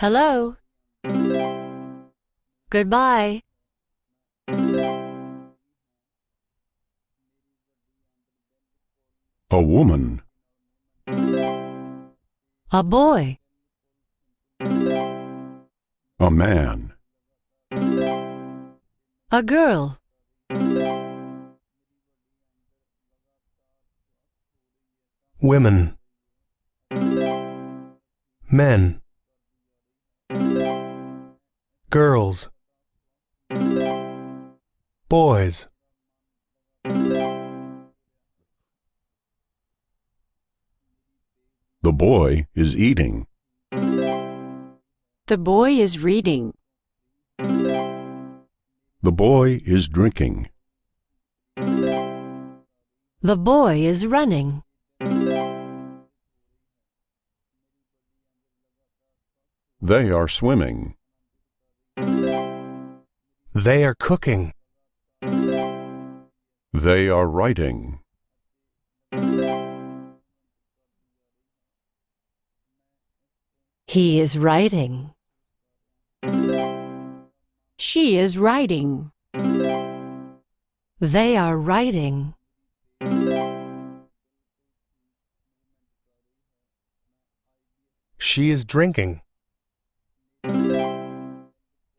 Hello. Goodbye. A woman. A boy. A man. A girl. Women, men, girls, boys. The boy is eating. The boy is reading. The boy is drinking. The boy is running. They are swimming. They are cooking. They are writing. He is writing. She is writing. They are writing. She is drinking.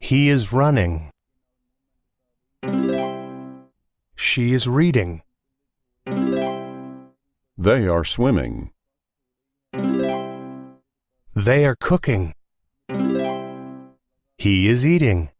He is running. She is reading. They are swimming. They are cooking. He is eating.